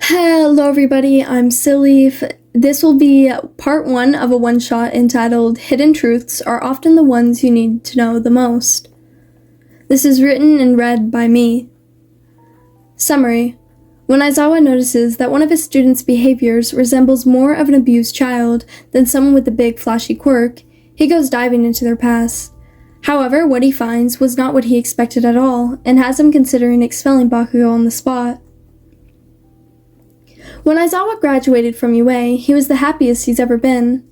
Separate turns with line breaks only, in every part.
Hello everybody, I'm Silleaf. This will be part one of a one-shot entitled Hidden Truths Are Often the Ones You Need to Know the Most. This is written and read by me. Summary. When Aizawa notices that one of his students' behaviors resembles more of an abused child than someone with a big flashy quirk, he goes diving into their past. However, what he finds was not what he expected at all, and has him considering expelling Bakugou on the spot. When Aizawa graduated from UA, he was the happiest he's ever been.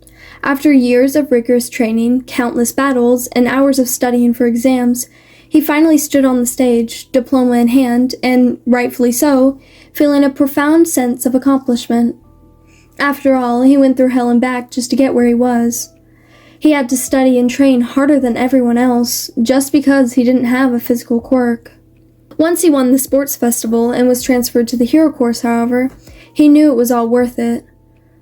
After years of rigorous training, countless battles, and hours of studying for exams, he finally stood on the stage, diploma in hand, and, rightfully so, feeling a profound sense of accomplishment. After all, he went through hell and back just to get where he was. He had to study and train harder than everyone else, just because he didn't have a physical quirk. Once he won the sports festival and was transferred to the hero course, however, he knew it was all worth it.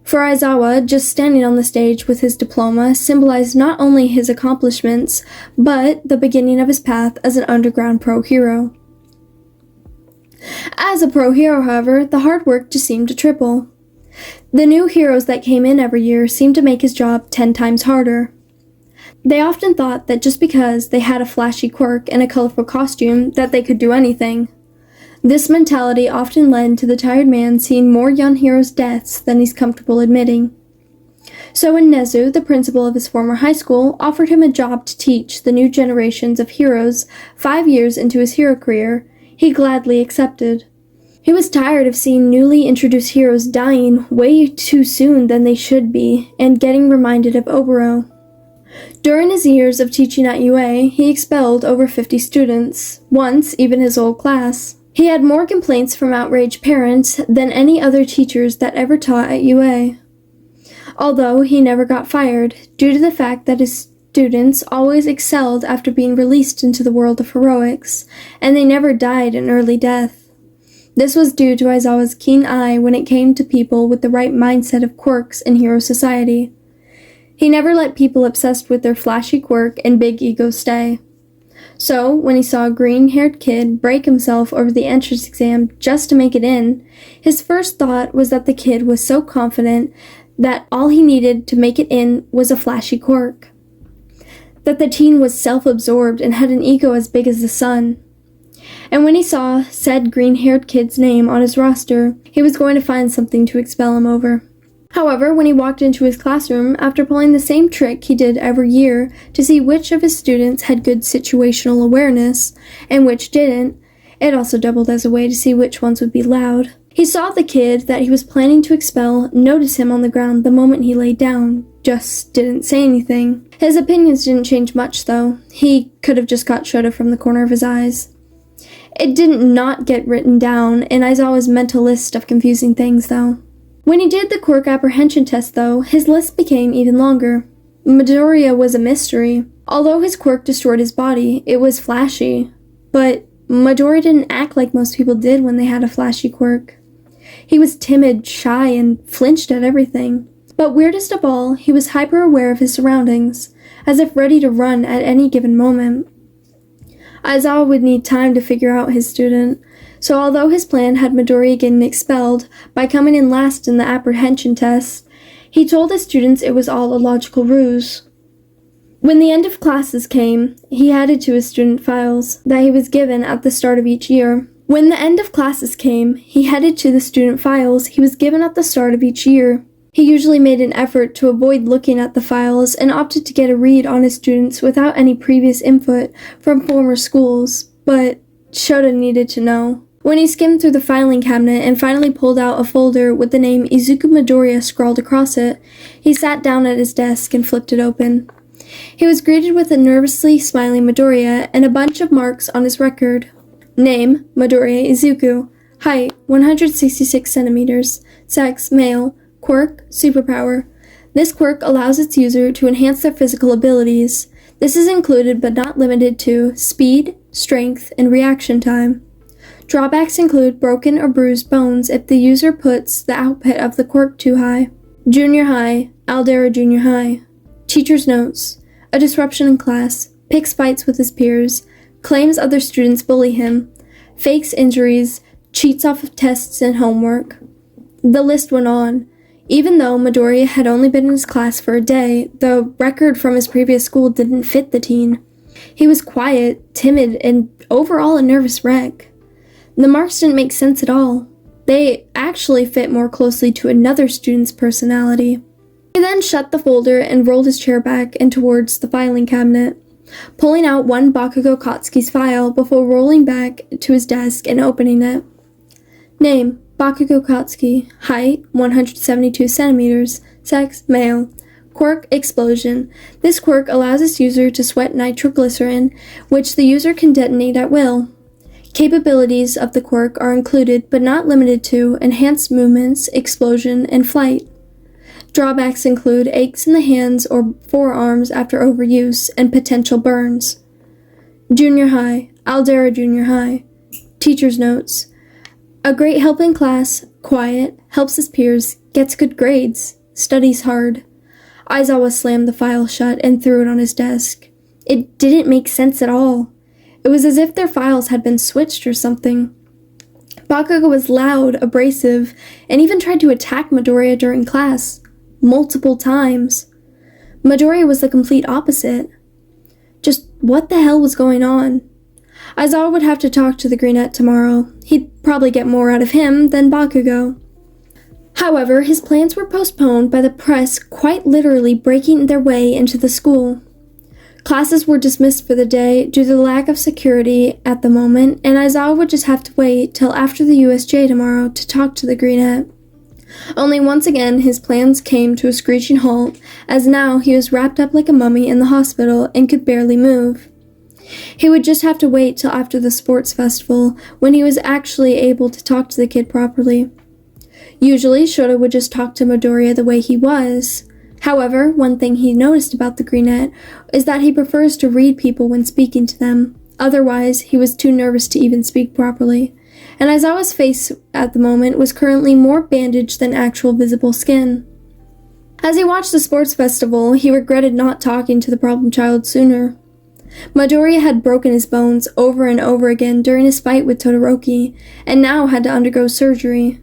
For Aizawa, just standing on the stage with his diploma symbolized not only his accomplishments, but the beginning of his path as an underground pro hero. As a pro hero, however, the hard work just seemed to triple. The new heroes that came in every year seemed to make his job 10 times harder. They often thought that just because they had a flashy quirk and a colorful costume that they could do anything. This mentality often led to the tired man seeing more young heroes' deaths than he's comfortable admitting. So when Nezu, the principal of his former high school, offered him a job to teach the new generations of heroes 5 years into his hero career, he gladly accepted. He was tired of seeing newly introduced heroes dying way too soon than they should be, and getting reminded of Oboro. During his years of teaching at UA, he expelled over 50 students, once even his old class. He had more complaints from outraged parents than any other teachers that ever taught at UA. Although he never got fired, due to the fact that his students always excelled after being released into the world of heroics, and they never died an early death. This was due to Aizawa's keen eye when it came to people with the right mindset of quirks in hero society. He never let people obsessed with their flashy quirk and big ego stay. So, when he saw a green-haired kid break himself over the entrance exam just to make it in, his first thought was that the kid was so confident that all he needed to make it in was a flashy quirk. That the teen was self-absorbed and had an ego as big as the sun. And when he saw said green-haired kid's name on his roster, he was going to find something to expel him over. However, when he walked into his classroom, after pulling the same trick he did every year to see which of his students had good situational awareness and which didn't, it also doubled as a way to see which ones would be loud. He saw the kid that he was planning to expel notice him on the ground the moment he laid down, just didn't say anything. His opinions didn't change much, though. He could have just got Shoda from the corner of his eyes. It didn't not get written down in Aizawa's mental list of confusing things, though. When he did the quirk apprehension test, though, his list became even longer. Midoriya was a mystery. Although his quirk destroyed his body, it was flashy. But Midoriya didn't act like most people did when they had a flashy quirk. He was timid, shy, and flinched at everything. But weirdest of all, he was hyper-aware of his surroundings, as if ready to run at any given moment. Aizawa would need time to figure out his student, so although his plan had Midoriya getting expelled by coming in last in the apprehension test, he told his students it was all a logical ruse. When the end of classes came, he added to his student files that he was given at the start of each year. He usually made an effort to avoid looking at the files and opted to get a read on his students without any previous input from former schools, but Shoda needed to know. When he skimmed through the filing cabinet and finally pulled out a folder with the name Izuku Midoriya scrawled across it, he sat down at his desk and flipped it open. He was greeted with a nervously smiling Midoriya and a bunch of marks on his record. Name, Midoriya Izuku. Height, 166 centimeters. Sex, male. Quirk, superpower. This quirk allows its user to enhance their physical abilities. This is included but not limited to speed, strength, and reaction time. Drawbacks include broken or bruised bones if the user puts the output of the quirk too high. Junior high, Aldera Junior High. Teacher's notes. A disruption in class, picks fights with his peers, claims other students bully him, fakes injuries, cheats off of tests and homework. The list went on. Even though Midoriya had only been in his class for a day, the record from his previous school didn't fit the teen. He was quiet, timid, and overall a nervous wreck. The marks didn't make sense at all. They actually fit more closely to another student's personality. He then shut the folder and rolled his chair back and towards the filing cabinet, pulling out one Bakugou Katsuki's file before rolling back to his desk and opening it. Name, Bakugou Katsuki. Height, 172 centimeters. Sex, male. Quirk, explosion. This quirk allows its user to sweat nitroglycerin, which the user can detonate at will. Capabilities of the quirk are included, but not limited to, enhanced movements, explosion, and flight. Drawbacks include aches in the hands or forearms after overuse, and potential burns. Junior high, Aldera Junior High. Teacher's notes. A great help in class, quiet, helps his peers, gets good grades, studies hard. Aizawa slammed the file shut and threw it on his desk. It didn't make sense at all. It was as if their files had been switched or something. Bakugou was loud, abrasive, and even tried to attack Midoriya during class. Multiple times. Midoriya was the complete opposite. Just what the hell was going on? Aizawa would have to talk to the Greenette tomorrow. He'd probably get more out of him than Bakugou. However, his plans were postponed by the press quite literally breaking their way into the school. Classes were dismissed for the day due to the lack of security at the moment, and Aizawa would just have to wait till after the USJ tomorrow to talk to the Greenette. Only once again his plans came to a screeching halt, as now he was wrapped up like a mummy in the hospital and could barely move. He would just have to wait till after the sports festival, when he was actually able to talk to the kid properly. Usually, Shota would just talk to Midoriya the way he was. However, one thing he noticed about the Greenette is that he prefers to read people when speaking to them. Otherwise, he was too nervous to even speak properly. And Aizawa's face at the moment was currently more bandaged than actual visible skin. As he watched the sports festival, he regretted not talking to the problem child sooner. Midoriya had broken his bones over and over again during his fight with Todoroki, and now had to undergo surgery.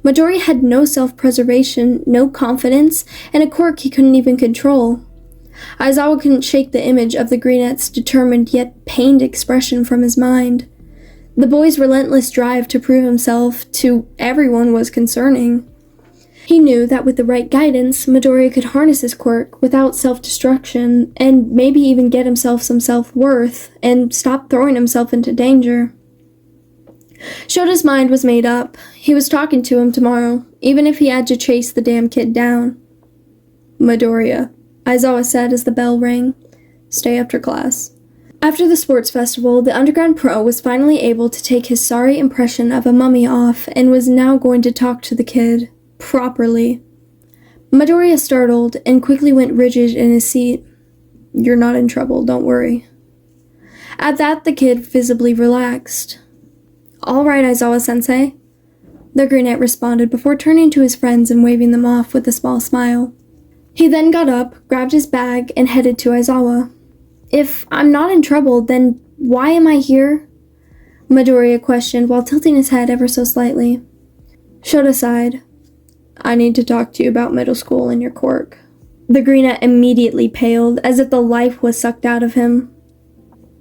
Midoriya had no self-preservation, no confidence, and a quirk he couldn't even control. Aizawa couldn't shake the image of the Greenette's determined yet pained expression from his mind. The boy's relentless drive to prove himself to everyone was concerning. He knew that with the right guidance, Midoriya could harness his quirk without self-destruction, and maybe even get himself some self-worth, and stop throwing himself into danger. Shota's mind was made up. He was talking to him tomorrow, even if he had to chase the damn kid down. Midoriya, Aizawa said as the bell rang. Stay after class. After the sports festival, the Underground Pro was finally able to take his sorry impression of a mummy off and was now going to talk to the kid. Properly. Midoriya startled and quickly went rigid in his seat. You're not in trouble, don't worry. At that, the kid visibly relaxed. All right, Aizawa-sensei. The Greenette responded before turning to his friends and waving them off with a small smile. He then got up, grabbed his bag, and headed to Aizawa. If I'm not in trouble, then why am I here? Midoriya questioned while tilting his head ever so slightly. Shota sighed. I need to talk to you about middle school and your quirk. The Greenette immediately paled, as if the life was sucked out of him.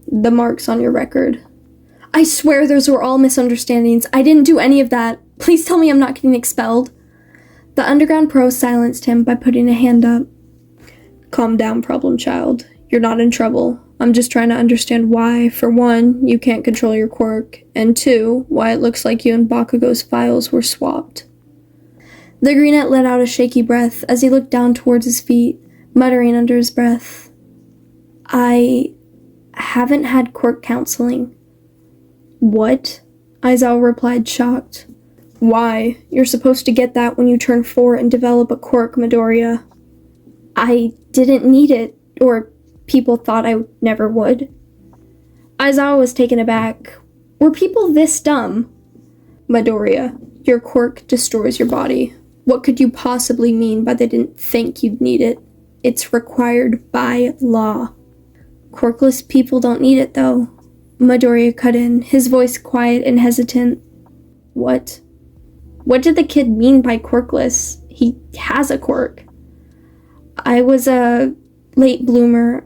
The marks on your record. I swear those were all misunderstandings. I didn't do any of that. Please tell me I'm not getting expelled. The Underground Pro silenced him by putting a hand up. Calm down, problem child. You're not in trouble. I'm just trying to understand why, for one, you can't control your quirk, and two, why it looks like you and Bakugou's files were swapped. The Greenette let out a shaky breath as he looked down towards his feet, muttering under his breath. I haven't had quirk counseling. What? Aizawa replied, shocked. Why? You're supposed to get that when you turn 4 and develop a quirk, Midoriya. I didn't need it, or people thought I never would. Aizawa was taken aback. Were people this dumb? Midoriya, your quirk destroys your body. What could you possibly mean by they didn't think you'd need it? It's required by law. Quirkless people don't need it, though. Midoriya cut in, his voice quiet and hesitant. What? What did the kid mean by quirkless? He has a quirk. I was a late bloomer.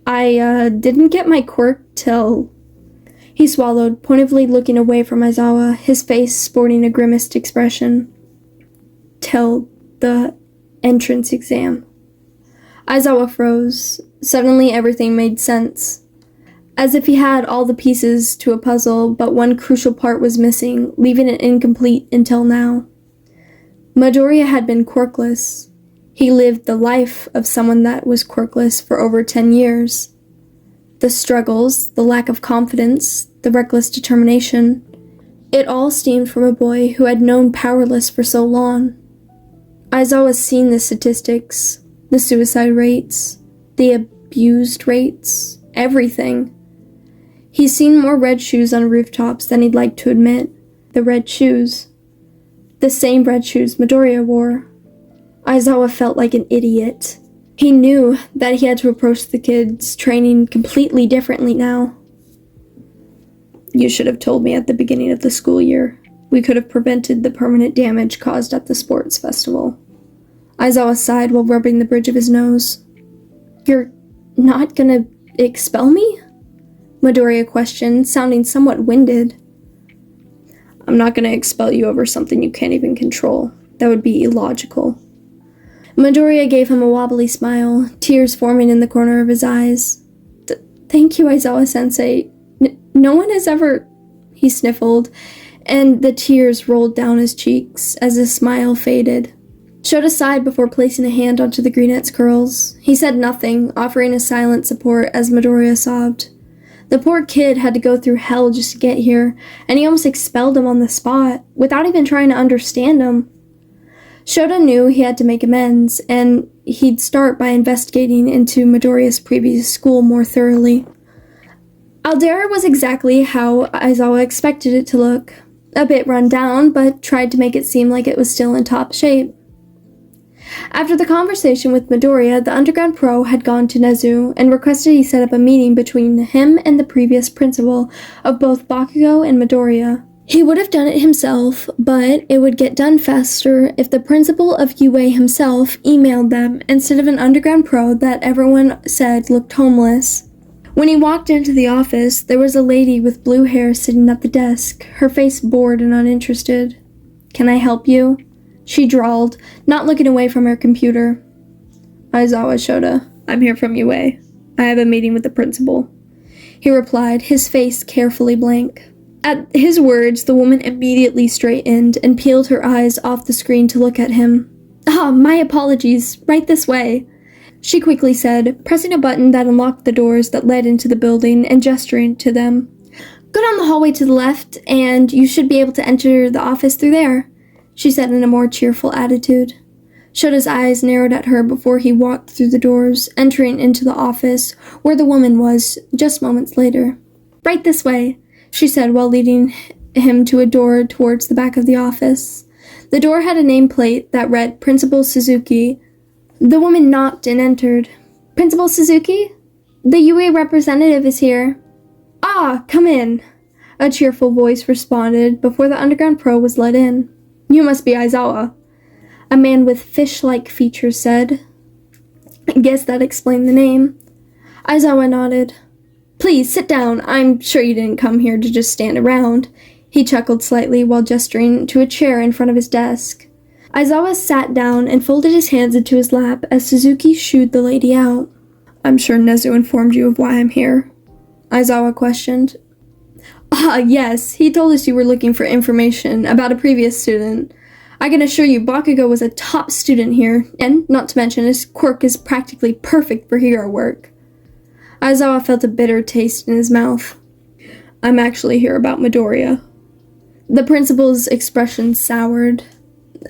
I didn't get my quirk till... He swallowed, pointedly looking away from Aizawa, his face sporting a grimaced expression. Till the entrance exam. Aizawa froze. Suddenly everything made sense. As if he had all the pieces to a puzzle, but one crucial part was missing, leaving it incomplete until now. Midoriya had been quirkless. He lived the life of someone that was quirkless for over 10 years. The struggles, the lack of confidence, the reckless determination, it all stemmed from a boy who had known powerless for so long. Aizawa's seen the statistics, the suicide rates, the abused rates, everything. He's seen more red shoes on rooftops than he'd like to admit. The red shoes. The same red shoes Midoriya wore. Aizawa felt like an idiot. He knew that he had to approach the kids' training completely differently now. You should have told me at the beginning of the school year. We could have prevented the permanent damage caused at the sports festival. Aizawa sighed while rubbing the bridge of his nose. You're not gonna expel me? Midoriya questioned, sounding somewhat winded. I'm not gonna expel you over something you can't even control. That would be illogical. Midoriya gave him a wobbly smile, tears forming in the corner of his eyes. Thank you, Aizawa-sensei. No one has ever... He sniffled, and the tears rolled down his cheeks as his smile faded. Showed aside before placing a hand onto the brunette's curls. He said nothing, offering a silent support as Midoriya sobbed. The poor kid had to go through hell just to get here, and he almost expelled him on the spot, without even trying to understand him. Shota knew he had to make amends, and he'd start by investigating into Midoriya's previous school more thoroughly. Aldera was exactly how Aizawa expected it to look. A bit run down, but tried to make it seem like it was still in top shape. After the conversation with Midoriya, the underground pro had gone to Nezu and requested he set up a meeting between him and the previous principal of both Bakugou and Midoriya. He would have done it himself, but it would get done faster if the principal of UA himself emailed them instead of an underground pro that everyone said looked homeless. When he walked into the office, there was a lady with blue hair sitting at the desk, her face bored and uninterested. Can I help you? She drawled, not looking away from her computer. Aizawa Shota, I'm here from UA. I have a meeting with the principal. He replied, his face carefully blank. At his words, the woman immediately straightened and peeled her eyes off the screen to look at him. My apologies. Right this way. She quickly said, pressing a button that unlocked the doors that led into the building and gesturing to them. Go down the hallway to the left, and you should be able to enter the office through there, she said in a more cheerful attitude. Shota's eyes narrowed at her before he walked through the doors, entering into the office, where the woman was, just moments later. Right this way, she said while leading him to a door towards the back of the office. The door had a nameplate that read Principal Suzuki. The woman knocked and entered. Principal Suzuki? The UA representative is here. Come in, a cheerful voice responded before the underground pro was let in. You must be Aizawa, a man with fish-like features said. I guess that explained the name. Aizawa nodded. Please, sit down. I'm sure you didn't come here to just stand around. He chuckled slightly while gesturing to a chair in front of his desk. Aizawa sat down and folded his hands into his lap as Suzuki shooed the lady out. I'm sure Nezu informed you of why I'm here, Aizawa questioned. Yes, he told us you were looking for information about a previous student. I can assure you Bakugou was a top student here, and not to mention his quirk is practically perfect for hero work. Aizawa felt a bitter taste in his mouth. I'm actually here about Midoriya. The principal's expression soured.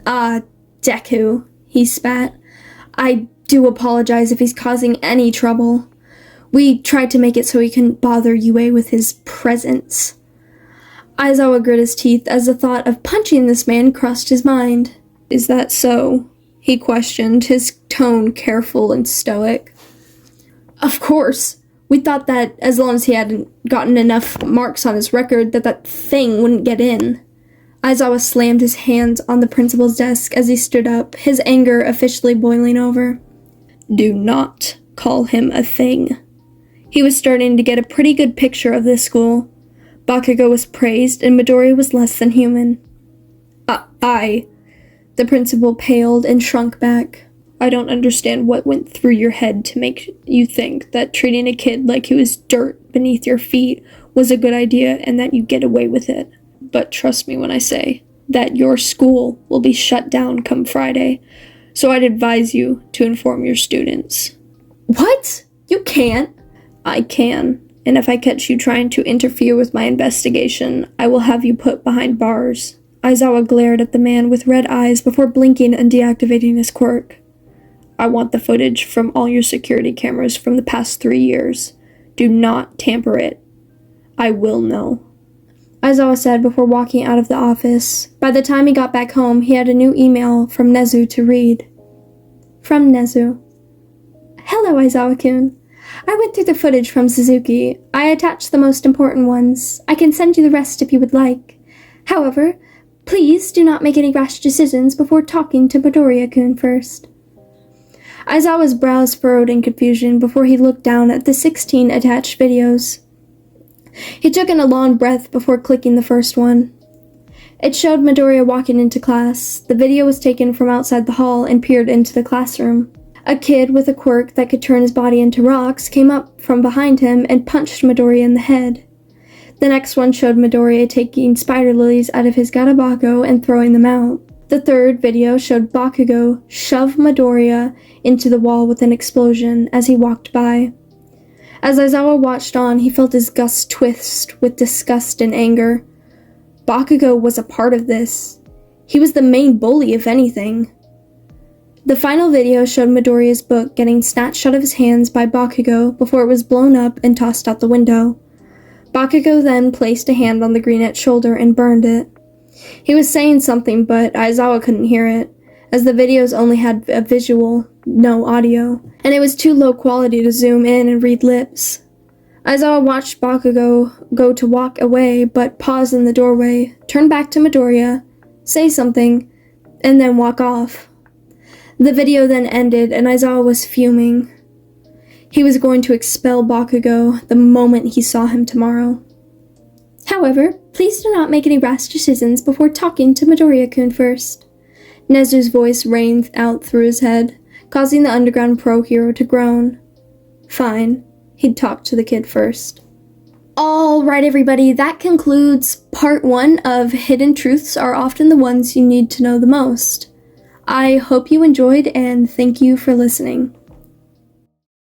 Deku, he spat. I do apologize if he's causing any trouble. We tried to make it so he couldn't bother UA with his presence. Aizawa grit his teeth as the thought of punching this man crossed his mind. Is that so? He questioned, his tone careful and stoic. Of course. We thought that as long as he hadn't gotten enough marks on his record that thing wouldn't get in. Aizawa slammed his hands on the principal's desk as he stood up, his anger officially boiling over. Do not call him a thing. He was starting to get a pretty good picture of this school. Bakugou was praised and Midoriya was less than human. The principal paled and shrunk back. I don't understand what went through your head to make you think that treating a kid like he was dirt beneath your feet was a good idea and that you get away with it. But trust me when I say that your school will be shut down come Friday, so I'd advise you to inform your students. What? You can't. I can, and if I catch you trying to interfere with my investigation, I will have you put behind bars. Aizawa glared at the man with red eyes before blinking and deactivating his quirk. I want the footage from all your security cameras from the past 3 years. Do not tamper it. I will know. Aizawa said before walking out of the office. By the time he got back home, he had a new email from Nezu to read. From Nezu. Hello, Aizawa-kun. I went through the footage from Suzuki. I attached the most important ones. I can send you the rest if you would like. However, please do not make any rash decisions before talking to Midoriya-kun first. Aizawa's brows furrowed in confusion before he looked down at the 16 attached videos. He took in a long breath before clicking the first one. It showed Midoriya walking into class. The video was taken from outside the hall and peered into the classroom. A kid with a quirk that could turn his body into rocks came up from behind him and punched Midoriya in the head. The next one showed Midoriya taking spider lilies out of his garabako and throwing them out. The third video showed Bakugou shove Midoriya into the wall with an explosion as he walked by. As Aizawa watched on, he felt his guts twist with disgust and anger. Bakugou was a part of this. He was the main bully, if anything. The final video showed Midoriya's book getting snatched out of his hands by Bakugou before it was blown up and tossed out the window. Bakugou then placed a hand on the greenette's shoulder and burned it. He was saying something, but Aizawa couldn't hear it, as the videos only had a visual, no audio, and it was too low quality to zoom in and read lips. Aizawa watched Bakugou go to walk away, but pause in the doorway, turn back to Midoriya, say something, and then walk off. The video then ended, and Aizawa was fuming. He was going to expel Bakugou the moment he saw him tomorrow. However, please do not make any rash decisions before talking to Midoriya-kun first. Nezu's voice rang out through his head, causing the underground pro hero to groan. Fine, he'd talk to the kid first. Alright everybody, that concludes part 1 of Hidden Truths Are Often the Ones You Need to Know the Most. I hope you enjoyed and thank you for listening.